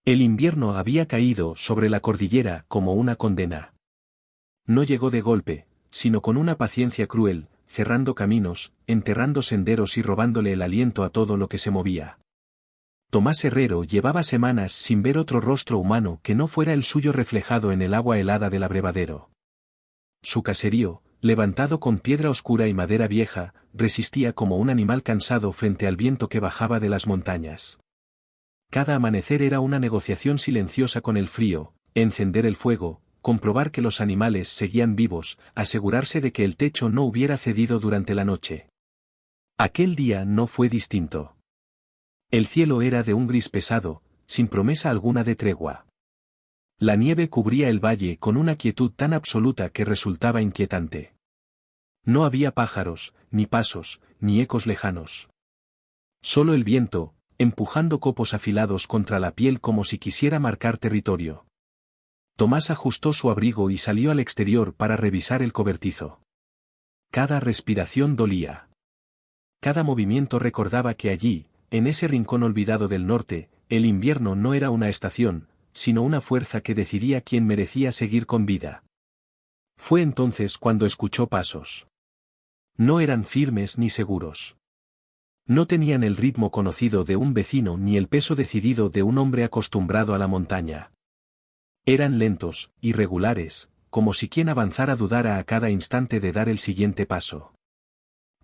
El invierno había caído sobre la cordillera como una condena. No llegó de golpe, sino con una paciencia cruel, cerrando caminos, enterrando senderos y robándole el aliento a todo lo que se movía. Tomás Herrero llevaba semanas sin ver otro rostro humano que no fuera el suyo reflejado en el agua helada del abrevadero. Su caserío, levantado con piedra oscura y madera vieja, resistía como un animal cansado frente al viento que bajaba de las montañas. Cada amanecer era una negociación silenciosa con el frío, encender el fuego, comprobar que los animales seguían vivos, asegurarse de que el techo no hubiera cedido durante la noche. Aquel día no fue distinto. El cielo era de un gris pesado, sin promesa alguna de tregua. La nieve cubría el valle con una quietud tan absoluta que resultaba inquietante. No había pájaros, ni pasos, ni ecos lejanos. Solo el viento, empujando copos afilados contra la piel como si quisiera marcar territorio. Tomás ajustó su abrigo y salió al exterior para revisar el cobertizo. Cada respiración dolía. Cada movimiento recordaba que allí, en ese rincón olvidado del norte, el invierno no era una estación, sino una fuerza que decidía quién merecía seguir con vida. Fue entonces cuando escuchó pasos. No eran firmes ni seguros. No tenían el ritmo conocido de un vecino ni el peso decidido de un hombre acostumbrado a la montaña. Eran lentos, irregulares, como si quien avanzara dudara a cada instante de dar el siguiente paso.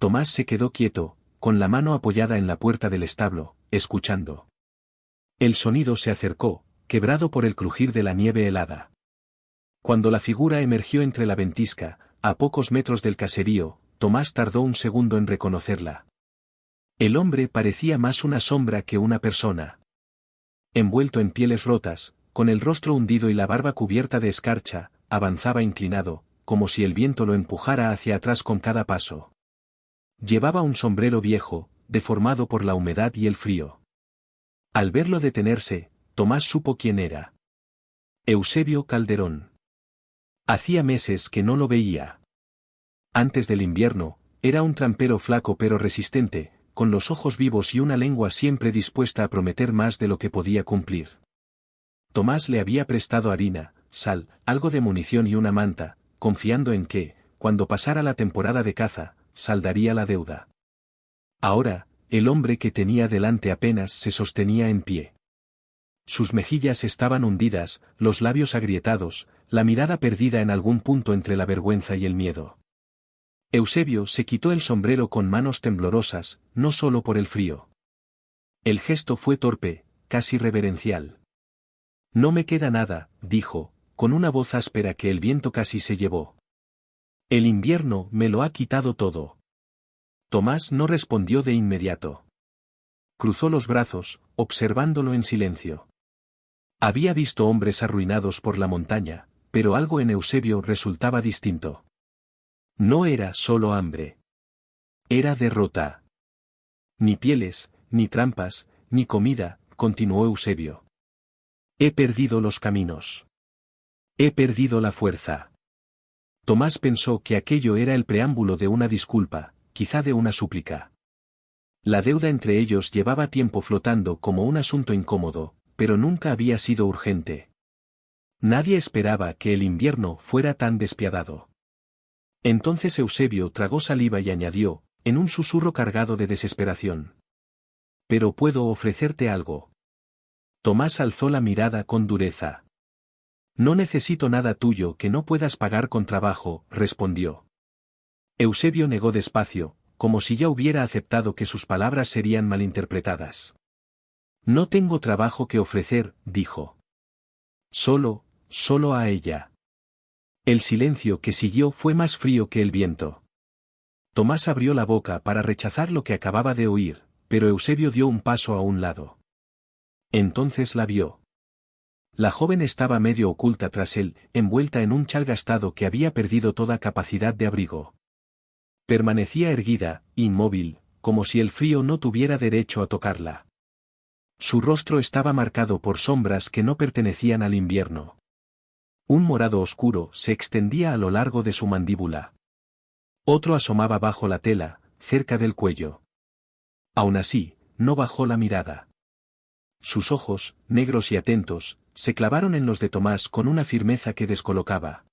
Tomás se quedó quieto, con la mano apoyada en la puerta del establo, escuchando. El sonido se acercó, quebrado por el crujir de la nieve helada. Cuando la figura emergió entre la ventisca, a pocos metros del caserío, Tomás tardó un segundo en reconocerla. El hombre parecía más una sombra que una persona. Envuelto en pieles rotas, con el rostro hundido y la barba cubierta de escarcha, avanzaba inclinado, como si el viento lo empujara hacia atrás con cada paso. Llevaba un sombrero viejo, deformado por la humedad y el frío. Al verlo detenerse, Tomás supo quién era. Eusebio Calderón. Hacía meses que no lo veía. Antes del invierno, era un trampero flaco pero resistente, con los ojos vivos y una lengua siempre dispuesta a prometer más de lo que podía cumplir. Tomás le había prestado harina, sal, algo de munición y una manta, confiando en que, cuando pasara la temporada de caza, saldaría la deuda. Ahora, el hombre que tenía delante apenas se sostenía en pie. Sus mejillas estaban hundidas, los labios agrietados, la mirada perdida en algún punto entre la vergüenza y el miedo. Eusebio se quitó el sombrero con manos temblorosas, no solo por el frío. El gesto fue torpe, casi reverencial. No me queda nada, dijo, con una voz áspera que el viento casi se llevó. El invierno me lo ha quitado todo. Tomás no respondió de inmediato. Cruzó los brazos, observándolo en silencio. Había visto hombres arruinados por la montaña, pero algo en Eusebio resultaba distinto. No era solo hambre. Era derrota. Ni pieles, ni trampas, ni comida, continuó Eusebio. He perdido los caminos. He perdido la fuerza. Tomás pensó que aquello era el preámbulo de una disculpa, quizá de una súplica. La deuda entre ellos llevaba tiempo flotando como un asunto incómodo, pero nunca había sido urgente. Nadie esperaba que el invierno fuera tan despiadado. Entonces Eusebio tragó saliva y añadió, en un susurro cargado de desesperación. Pero puedo ofrecerte algo. Tomás alzó la mirada con dureza. No necesito nada tuyo que no puedas pagar con trabajo, respondió. Eusebio negó despacio, como si ya hubiera aceptado que sus palabras serían malinterpretadas. No tengo trabajo que ofrecer, dijo. Solo a ella. El silencio que siguió fue más frío que el viento. Tomás abrió la boca para rechazar lo que acababa de oír, pero Eusebio dio un paso a un lado. Entonces la vio. La joven estaba medio oculta tras él, envuelta en un chal gastado que había perdido toda capacidad de abrigo. Permanecía erguida, inmóvil, como si el frío no tuviera derecho a tocarla. Su rostro estaba marcado por sombras que no pertenecían al invierno. Un morado oscuro se extendía a lo largo de su mandíbula. Otro asomaba bajo la tela, cerca del cuello. Aun así, no bajó la mirada. Sus ojos, negros y atentos, se clavaron en los de Tomás con una firmeza que descolocaba.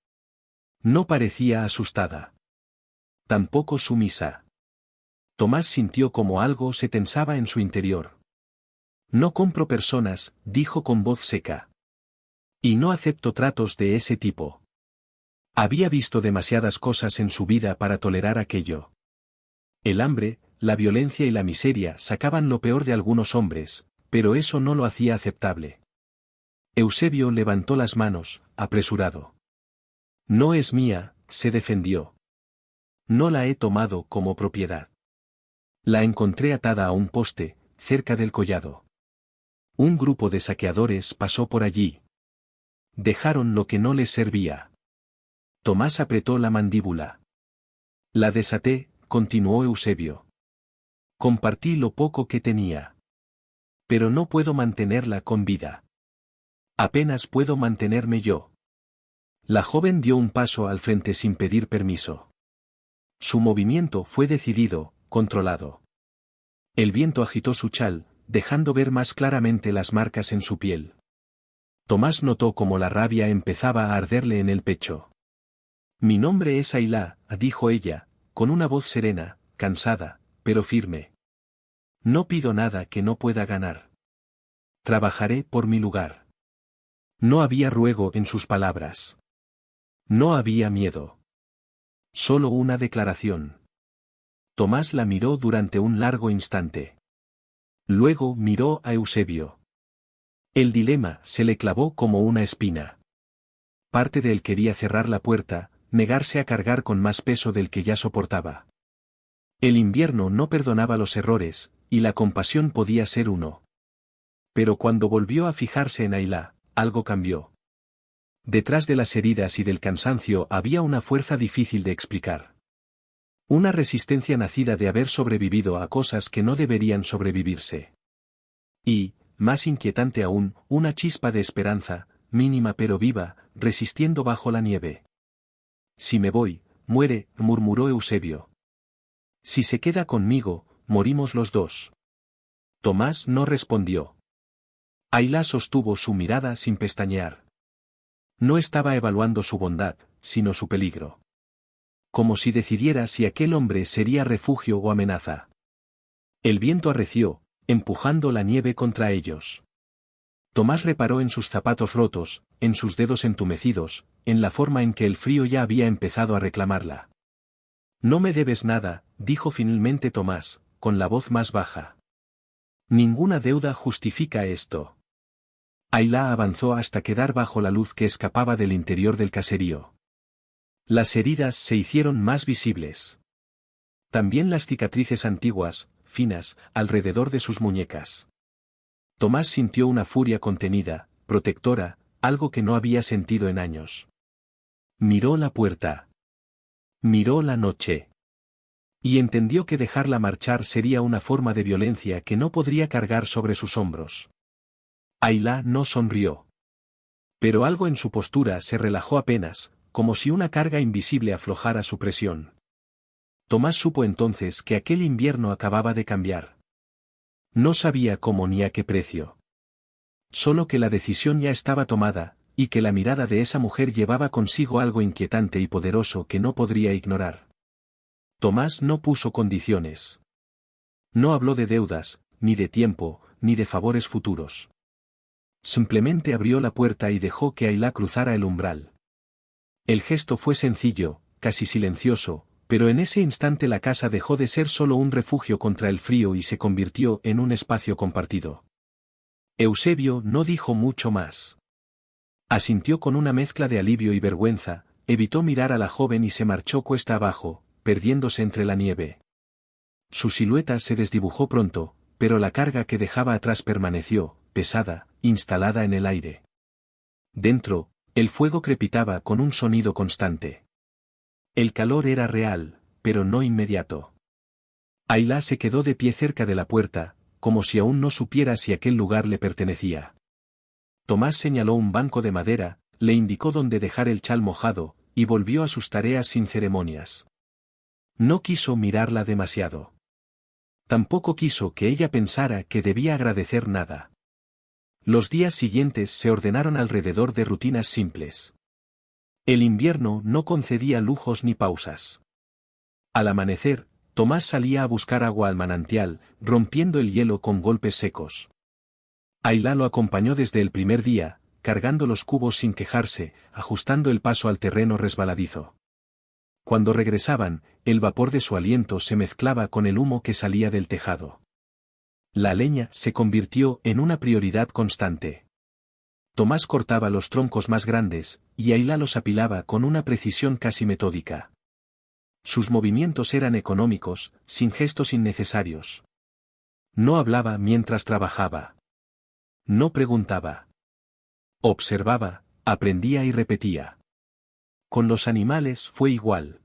No parecía asustada. Tampoco sumisa. Tomás sintió como algo se tensaba en su interior. No compro personas, dijo con voz seca. Y no acepto tratos de ese tipo. Había visto demasiadas cosas en su vida para tolerar aquello. El hambre, la violencia y la miseria sacaban lo peor de algunos hombres, pero eso no lo hacía aceptable. Eusebio levantó las manos, apresurado. No es mía, se defendió. No la he tomado como propiedad. La encontré atada a un poste, cerca del collado. Un grupo de saqueadores pasó por allí. Dejaron lo que no les servía. Tomás apretó la mandíbula. La desaté, continuó Eusebio. Compartí lo poco que tenía. Pero no puedo mantenerla con vida. Apenas puedo mantenerme yo. La joven dio un paso al frente sin pedir permiso. Su movimiento fue decidido, controlado. El viento agitó su chal, dejando ver más claramente las marcas en su piel. Tomás notó cómo la rabia empezaba a arderle en el pecho. Mi nombre es Ailá, dijo ella, con una voz serena, cansada, pero firme. No pido nada que no pueda ganar. Trabajaré por mi lugar. No había ruego en sus palabras. No había miedo. Solo una declaración. Tomás la miró durante un largo instante. Luego miró a Eusebio. El dilema se le clavó como una espina. Parte de él quería cerrar la puerta, negarse a cargar con más peso del que ya soportaba. El invierno no perdonaba los errores, y la compasión podía ser uno. Pero cuando volvió a fijarse en Ailá, algo cambió. Detrás de las heridas y del cansancio había una fuerza difícil de explicar. Una resistencia nacida de haber sobrevivido a cosas que no deberían sobrevivirse. Y, más inquietante aún, una chispa de esperanza, mínima pero viva, resistiendo bajo la nieve. Si me voy, muere, murmuró Eusebio. Si se queda conmigo, morimos los dos. Tomás no respondió. Ailá sostuvo su mirada sin pestañear. No estaba evaluando su bondad, sino su peligro. Como si decidiera si aquel hombre sería refugio o amenaza. El viento arreció, empujando la nieve contra ellos. Tomás reparó en sus zapatos rotos, en sus dedos entumecidos, en la forma en que el frío ya había empezado a reclamarla. No me debes nada, dijo finalmente Tomás, con la voz más baja. Ninguna deuda justifica esto. Ailá avanzó hasta quedar bajo la luz que escapaba del interior del caserío. Las heridas se hicieron más visibles. También las cicatrices antiguas, finas, alrededor de sus muñecas. Tomás sintió una furia contenida, protectora, algo que no había sentido en años. Miró la puerta. Miró la noche. Y entendió que dejarla marchar sería una forma de violencia que no podría cargar sobre sus hombros. Ailá no sonrió. Pero algo en su postura se relajó apenas, como si una carga invisible aflojara su presión. Tomás supo entonces que aquel invierno acababa de cambiar. No sabía cómo ni a qué precio. Solo que la decisión ya estaba tomada, y que la mirada de esa mujer llevaba consigo algo inquietante y poderoso que no podría ignorar. Tomás no puso condiciones. No habló de deudas, ni de tiempo, ni de favores futuros. Simplemente abrió la puerta y dejó que Ailá cruzara el umbral. El gesto fue sencillo, casi silencioso, pero en ese instante la casa dejó de ser solo un refugio contra el frío y se convirtió en un espacio compartido. Eusebio no dijo mucho más. Asintió con una mezcla de alivio y vergüenza, evitó mirar a la joven y se marchó cuesta abajo, perdiéndose entre la nieve. Su silueta se desdibujó pronto, pero la carga que dejaba atrás permaneció, pesada, instalada en el aire. Dentro, el fuego crepitaba con un sonido constante. El calor era real, pero no inmediato. Ailá se quedó de pie cerca de la puerta, como si aún no supiera si aquel lugar le pertenecía. Tomás señaló un banco de madera, le indicó dónde dejar el chal mojado, y volvió a sus tareas sin ceremonias. No quiso mirarla demasiado. Tampoco quiso que ella pensara que debía agradecer nada. Los días siguientes se ordenaron alrededor de rutinas simples. El invierno no concedía lujos ni pausas. Al amanecer, Tomás salía a buscar agua al manantial, rompiendo el hielo con golpes secos. Ayla lo acompañó desde el primer día, cargando los cubos sin quejarse, ajustando el paso al terreno resbaladizo. Cuando regresaban, el vapor de su aliento se mezclaba con el humo que salía del tejado. La leña se convirtió en una prioridad constante. Tomás cortaba los troncos más grandes, y Ayla los apilaba con una precisión casi metódica. Sus movimientos eran económicos, sin gestos innecesarios. No hablaba mientras trabajaba. No preguntaba. Observaba, aprendía y repetía. Con los animales fue igual.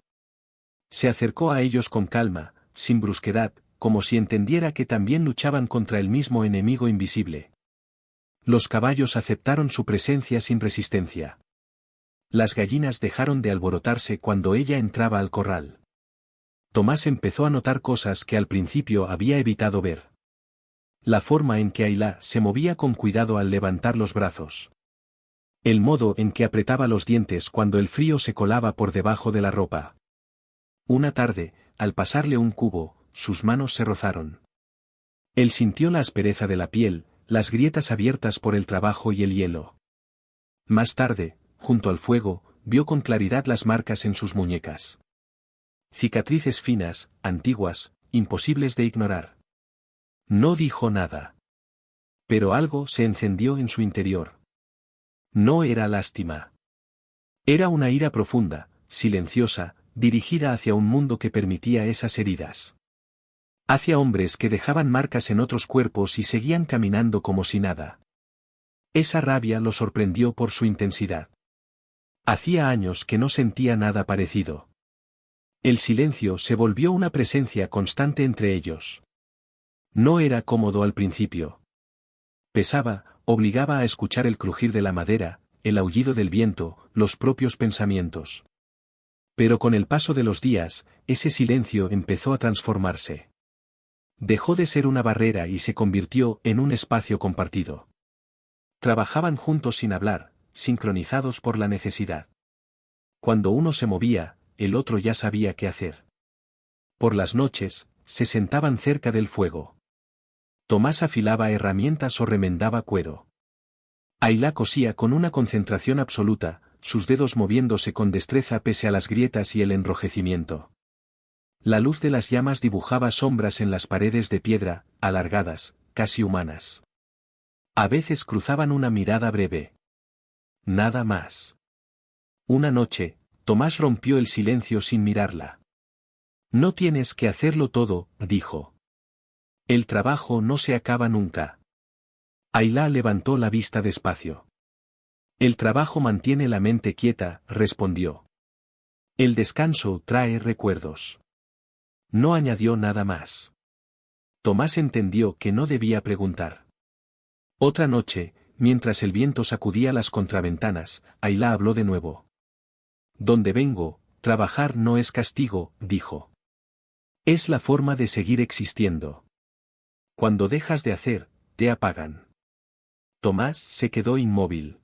Se acercó a ellos con calma, sin brusquedad, como si entendiera que también luchaban contra el mismo enemigo invisible. Los caballos aceptaron su presencia sin resistencia. Las gallinas dejaron de alborotarse cuando ella entraba al corral. Tomás empezó a notar cosas que al principio había evitado ver. La forma en que Ayla se movía con cuidado al levantar los brazos. El modo en que apretaba los dientes cuando el frío se colaba por debajo de la ropa. Una tarde, al pasarle un cubo, sus manos se rozaron. Él sintió la aspereza de la piel, las grietas abiertas por el trabajo y el hielo. Más tarde, junto al fuego, vio con claridad las marcas en sus muñecas. Cicatrices finas, antiguas, imposibles de ignorar. No dijo nada. Pero algo se encendió en su interior. No era lástima. Era una ira profunda, silenciosa, dirigida hacia un mundo que permitía esas heridas. Hacia hombres que dejaban marcas en otros cuerpos y seguían caminando como si nada. Esa rabia lo sorprendió por su intensidad. Hacía años que no sentía nada parecido. El silencio se volvió una presencia constante entre ellos. No era cómodo al principio. Pesaba, obligaba a escuchar el crujir de la madera, el aullido del viento, los propios pensamientos. Pero con el paso de los días, ese silencio empezó a transformarse. Dejó de ser una barrera y se convirtió en un espacio compartido. Trabajaban juntos sin hablar, sincronizados por la necesidad. Cuando uno se movía, el otro ya sabía qué hacer. Por las noches, se sentaban cerca del fuego. Tomás afilaba herramientas o remendaba cuero. Ayla cosía con una concentración absoluta, sus dedos moviéndose con destreza pese a las grietas y el enrojecimiento. La luz de las llamas dibujaba sombras en las paredes de piedra, alargadas, casi humanas. A veces cruzaban una mirada breve. Nada más. Una noche, Tomás rompió el silencio sin mirarla. No tienes que hacerlo todo, dijo. El trabajo no se acaba nunca. Ayla levantó la vista despacio. El trabajo mantiene la mente quieta, respondió. El descanso trae recuerdos. No añadió nada más. Tomás entendió que no debía preguntar. Otra noche, mientras el viento sacudía las contraventanas, Ayla habló de nuevo. Donde vengo, trabajar no es castigo, dijo. Es la forma de seguir existiendo. Cuando dejas de hacer, te apagan. Tomás se quedó inmóvil.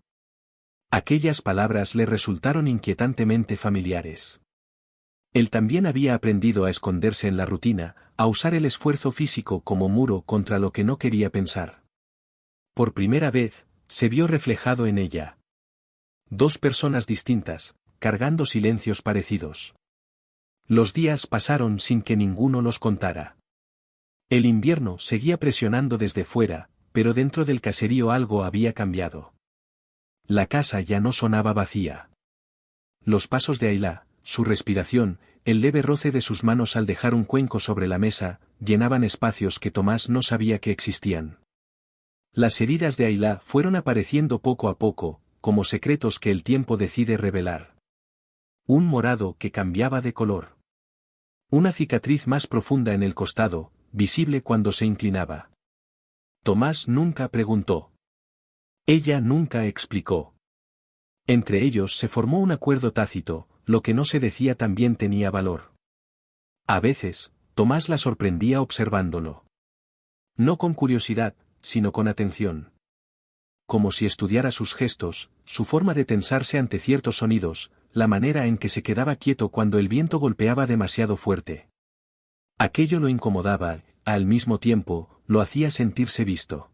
Aquellas palabras le resultaron inquietantemente familiares. Él también había aprendido a esconderse en la rutina, a usar el esfuerzo físico como muro contra lo que no quería pensar. Por primera vez, se vio reflejado en ella. Dos personas distintas, cargando silencios parecidos. Los días pasaron sin que ninguno los contara. El invierno seguía presionando desde fuera, pero dentro del caserío algo había cambiado. La casa ya no sonaba vacía. Los pasos de Ayla, su respiración, el leve roce de sus manos al dejar un cuenco sobre la mesa, llenaban espacios que Tomás no sabía que existían. Las heridas de Ayla fueron apareciendo poco a poco, como secretos que el tiempo decide revelar. Un morado que cambiaba de color. Una cicatriz más profunda en el costado, visible cuando se inclinaba. Tomás nunca preguntó. Ella nunca explicó. Entre ellos se formó un acuerdo tácito, lo que no se decía también tenía valor. A veces, Tomás la sorprendía observándolo. No con curiosidad, sino con atención. como si estudiara sus gestos, su forma de tensarse ante ciertos sonidos, la manera en que se quedaba quieto cuando el viento golpeaba demasiado fuerte. Aquello lo incomodaba, al mismo tiempo, lo hacía sentirse visto.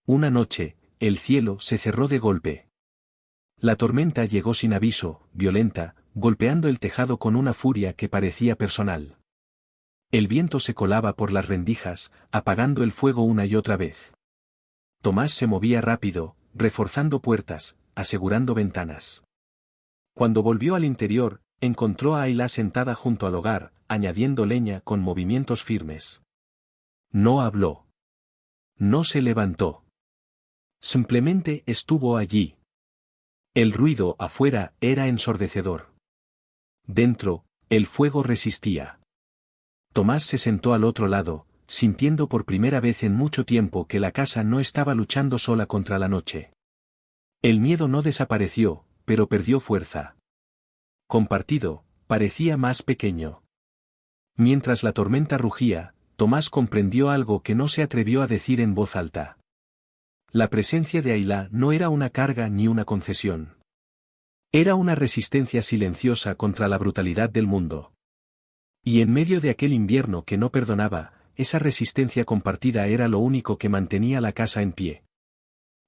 Una noche, el cielo se cerró de golpe. La tormenta llegó sin aviso, violenta, golpeando el tejado con una furia que parecía personal. El viento se colaba por las rendijas, apagando el fuego una y otra vez. Tomás se movía rápido, reforzando puertas, asegurando ventanas. Cuando volvió al interior, encontró a Ayla sentada junto al hogar, añadiendo leña con movimientos firmes. No habló. No se levantó. Simplemente estuvo allí. El ruido afuera era ensordecedor. Dentro, el fuego resistía. Tomás se sentó al otro lado, sintiendo por primera vez en mucho tiempo que la casa no estaba luchando sola contra la noche. El miedo no desapareció, pero perdió fuerza. Compartido, parecía más pequeño. Mientras la tormenta rugía, Tomás comprendió algo que no se atrevió a decir en voz alta. La presencia de Ayla no era una carga ni una concesión. Era una resistencia silenciosa contra la brutalidad del mundo. Y en medio de aquel invierno que no perdonaba, esa resistencia compartida era lo único que mantenía la casa en pie.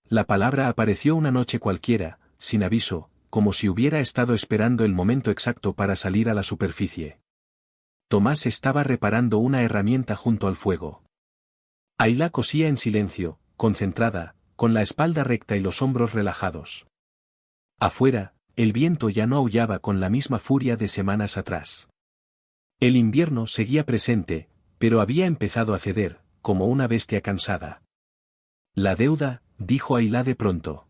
La palabra apareció una noche cualquiera, sin aviso, como si hubiera estado esperando el momento exacto para salir a la superficie. Tomás estaba reparando una herramienta junto al fuego. Ayla cosía en silencio, concentrada, con la espalda recta y los hombros relajados. Afuera, el viento ya no aullaba con la misma furia de semanas atrás. El invierno seguía presente, pero había empezado a ceder, como una bestia cansada. La deuda, dijo Ayla de pronto.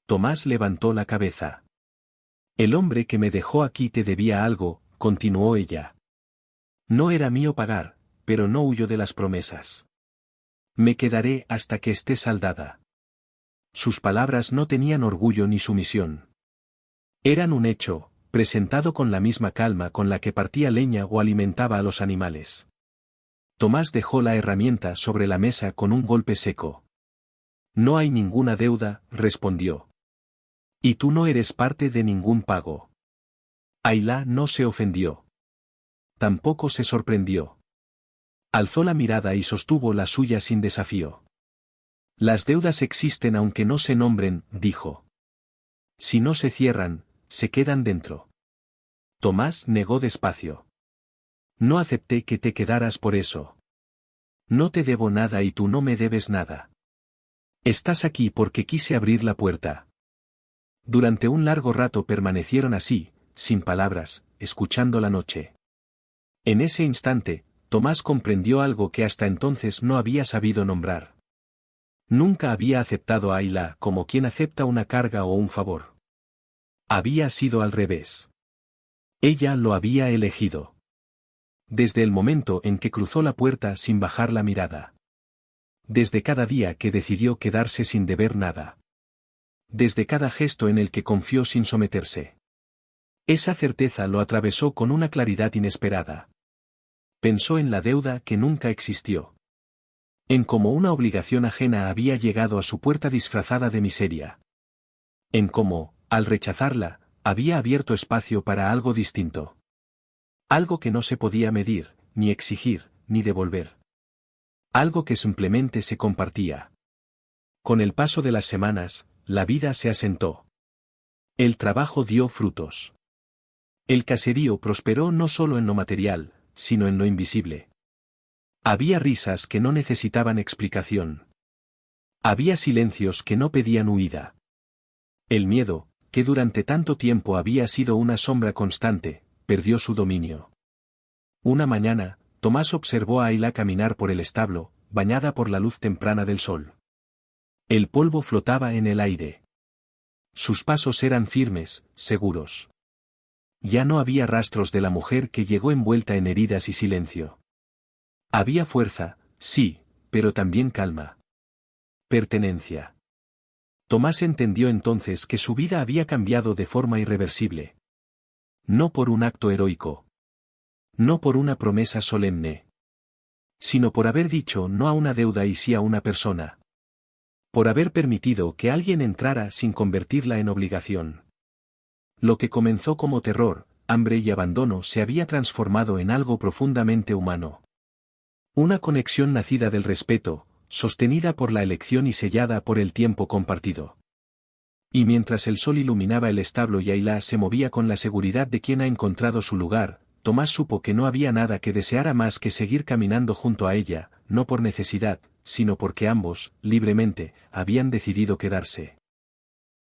Tomás levantó la cabeza. El hombre que me dejó aquí te debía algo, continuó ella. No era mío pagar, pero no huyo de las promesas. Me quedaré hasta que esté saldada. Sus palabras no tenían orgullo ni sumisión. Eran un hecho, presentado con la misma calma con la que partía leña o alimentaba a los animales. Tomás dejó la herramienta sobre la mesa con un golpe seco. No hay ninguna deuda, respondió. Y tú no eres parte de ningún pago. Ayla no se ofendió. Tampoco se sorprendió. Alzó la mirada y sostuvo la suya sin desafío. Las deudas existen aunque no se nombren, dijo. Si no se cierran, se quedan dentro. Tomás negó despacio. No acepté que te quedaras por eso. No te debo nada y tú no me debes nada. Estás aquí porque quise abrir la puerta. Durante un largo rato permanecieron así, sin palabras, escuchando la noche. En ese instante, Tomás comprendió algo que hasta entonces no había sabido nombrar. Nunca había aceptado a Ayla como quien acepta una carga o un favor. Había sido al revés. Ella lo había elegido. Desde el momento en que cruzó la puerta sin bajar la mirada. Desde cada día que decidió quedarse sin deber nada. Desde cada gesto en el que confió sin someterse. Esa certeza lo atravesó con una claridad inesperada. Pensó en la deuda que nunca existió. En cómo una obligación ajena había llegado a su puerta disfrazada de miseria. En cómo, al rechazarla, había abierto espacio para algo distinto. Algo que no se podía medir, ni exigir, ni devolver. Algo que simplemente se compartía. Con el paso de las semanas, la vida se asentó. El trabajo dio frutos. El caserío prosperó no solo en lo material, sino en lo invisible. Había risas que no necesitaban explicación. Había silencios que no pedían huida. El miedo, que durante tanto tiempo había sido una sombra constante, perdió su dominio. Una mañana, Tomás observó a Ayla caminar por el establo, bañada por la luz temprana del sol. El polvo flotaba en el aire. Sus pasos eran firmes, seguros. Ya no había rastros de la mujer que llegó envuelta en heridas y silencio. Había fuerza, sí, pero también calma. Pertenencia. Tomás entendió entonces que su vida había cambiado de forma irreversible. No por un acto heroico. No por una promesa solemne. Sino por haber dicho no a una deuda y sí a una persona. Por haber permitido que alguien entrara sin convertirla en obligación. Lo que comenzó como terror, hambre y abandono se había transformado en algo profundamente humano. Una conexión nacida del respeto, sostenida por la elección y sellada por el tiempo compartido. Y mientras el sol iluminaba el establo y Ayla se movía con la seguridad de quien ha encontrado su lugar, Tomás supo que no había nada que deseara más que seguir caminando junto a ella, no por necesidad, sino porque ambos, libremente, habían decidido quedarse.